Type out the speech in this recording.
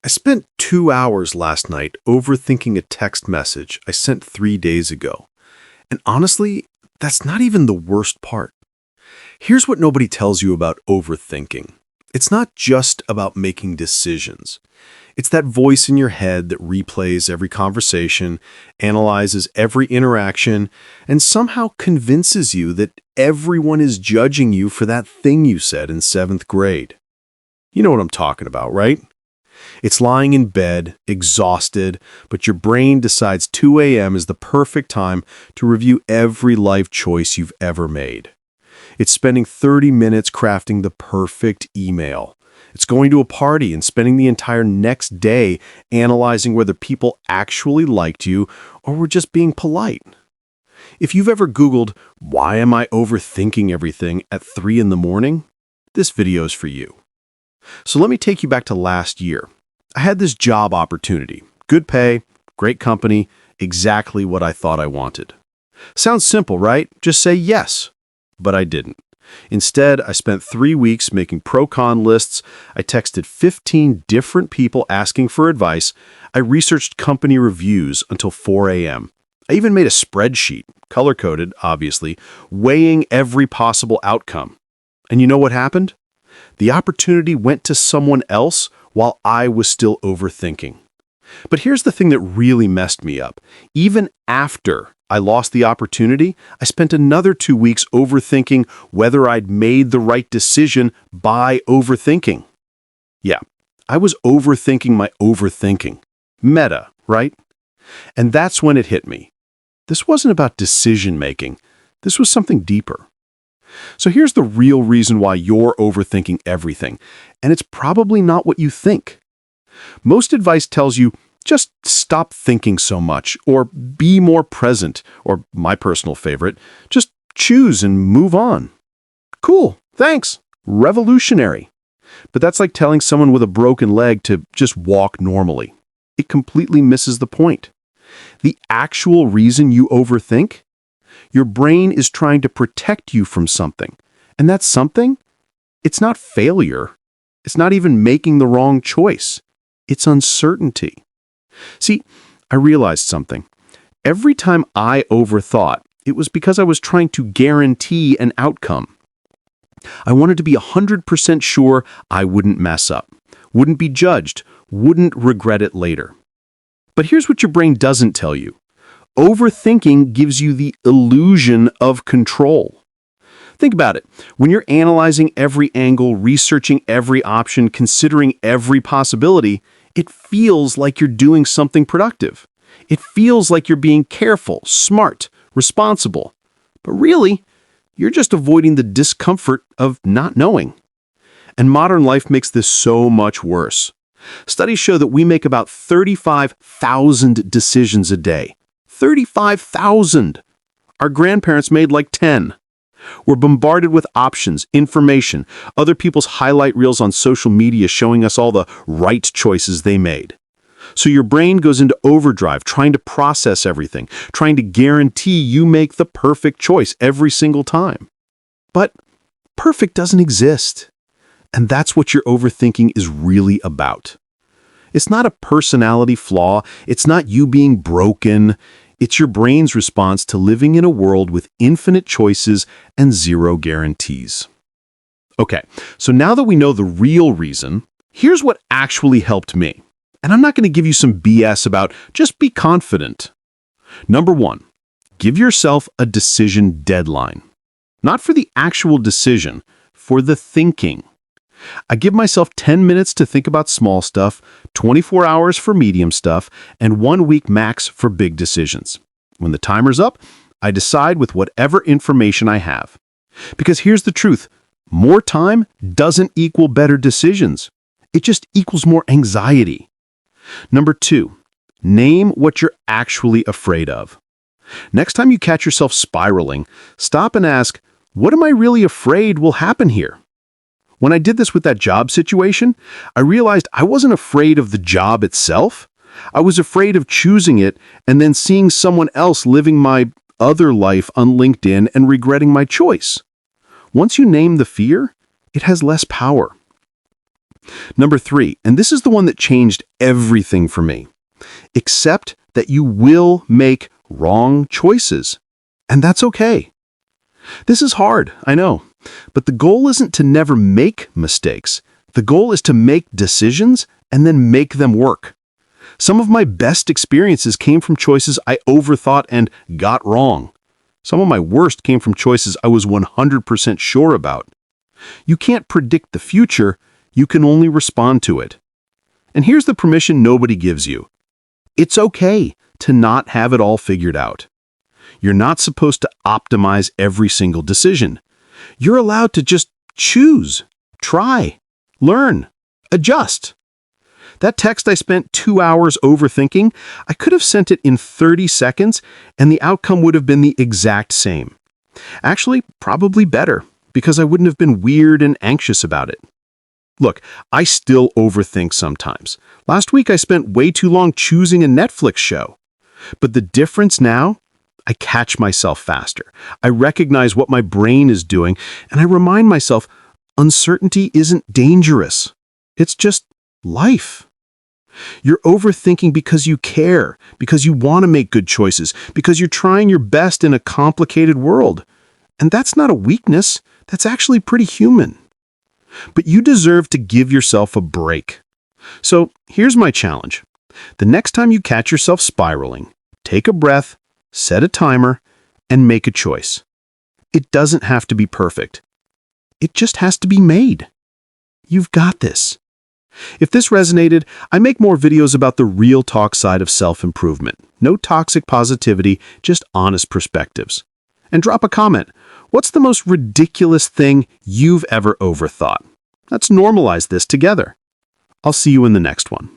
spent 2 hours last night overthinking a text message I sent 3 days ago. And honestly, that's not even the worst part. Here's what nobody tells you about overthinking. It's not just about making decisions. It's that voice in your head that replays every conversation, analyzes every interaction, and somehow convinces you that everyone is judging you for that thing you said in 7th grade. You know what I'm talking about, right? It's lying in bed, exhausted, but your brain decides 2 a.m. is the perfect time to review every life choice you've ever made. It's spending 30 minutes crafting the perfect email. It's going to a party and spending the entire next day analyzing whether people actually liked you or were just being polite. If you've ever Googled, "Why am I overthinking everything at 3 in the morning?" this video is for you. So let me take you back to last year. I had this job opportunity. Good pay, great company, exactly what I thought I wanted. Sounds simple, right? Just say yes. But I didn't. Instead, I spent 3 weeks making pro-con lists. I texted 15 different people asking for advice. I researched company reviews until 4 a.m. I even made a spreadsheet, color-coded, obviously, weighing every possible outcome. And you know what happened? The opportunity went to someone else while I was still overthinking. But here's the thing that really messed me up. Even after I lost the opportunity, I spent another 2 weeks overthinking whether I'd made the right decision by overthinking. Yeah, I was overthinking my overthinking. Meta, right? And that's when it hit me. This wasn't about decision-making. This was something deeper. So here's the real reason why you're overthinking everything, and it's probably not what you think. Most advice tells you, just stop thinking so much, or be more present, or my personal favorite, just choose and move on. Cool, thanks, revolutionary. But that's like telling someone with a broken leg to just walk normally. It completely misses the point. The actual reason you overthink? Your brain is trying to protect you from something. And that something? It's not failure. It's not even making the wrong choice. It's uncertainty. See, I realized something. Every time I overthought, it was because I was trying to guarantee an outcome. I wanted to be 100% sure I wouldn't mess up, wouldn't be judged, wouldn't regret it later. But here's what your brain doesn't tell you. Overthinking gives you the illusion of control. Think about it. When you're analyzing every angle, researching every option, considering every possibility, it feels like you're doing something productive. It feels like you're being careful, smart, responsible. But really, you're just avoiding the discomfort of not knowing. And modern life makes this so much worse. Studies show that we make about 35,000 decisions a day. 35,000! Our grandparents made like 10. We're bombarded with options, information, other people's highlight reels on social media showing us all the right choices they made. So your brain goes into overdrive, trying to process everything, trying to guarantee you make the perfect choice every single time. But perfect doesn't exist. And that's what your overthinking is really about. It's not a personality flaw. It's not you being broken. It's your brain's response to living in a world with infinite choices and zero guarantees. Okay, so now that we know the real reason, here's what actually helped me. And I'm not going to give you some BS about just be confident. Number 1, give yourself a decision deadline. Not for the actual decision, for the thinking. I give myself 10 minutes to think about small stuff, 24 hours for medium stuff, and 1 week max for big decisions. When the timer's up, I decide with whatever information I have. Because here's the truth, more time doesn't equal better decisions. It just equals more anxiety. Number 2, name what you're actually afraid of. Next time you catch yourself spiraling, stop and ask, what am I really afraid will happen here? When I did this with that job situation, I realized I wasn't afraid of the job itself. I was afraid of choosing it and then seeing someone else living my other life on LinkedIn and regretting my choice. Once you name the fear, it has less power. Number 3, and this is the one that changed everything for me. Accept that you will make wrong choices. And that's okay. This is hard, I know. But the goal isn't to never make mistakes. The goal is to make decisions and then make them work. Some of my best experiences came from choices I overthought and got wrong. Some of my worst came from choices I was 100% sure about. You can't predict the future, you can only respond to it. And here's the permission nobody gives you. It's okay to not have it all figured out. You're not supposed to optimize every single decision. You're allowed to just choose, try, learn, adjust. That text I spent 2 hours overthinking, I could have sent it in 30 seconds and the outcome would have been the exact same. Actually, probably better, because I wouldn't have been weird and anxious about it. Look, I still overthink sometimes. Last week I spent way too long choosing a Netflix show. But the difference now, I catch myself faster. I recognize what my brain is doing, and I remind myself, uncertainty isn't dangerous. It's just life. You're overthinking because you care, because you want to make good choices, because you're trying your best in a complicated world. And that's not a weakness. That's actually pretty human. But you deserve to give yourself a break. So here's my challenge. The next time you catch yourself spiraling, take a breath, set a timer, and make a choice. It doesn't have to be perfect. It just has to be made. You've got this. If this resonated, I make more videos about the real talk side of self-improvement. No toxic positivity, just honest perspectives. And drop a comment. What's the most ridiculous thing you've ever overthought? Let's normalize this together. I'll see you in the next one.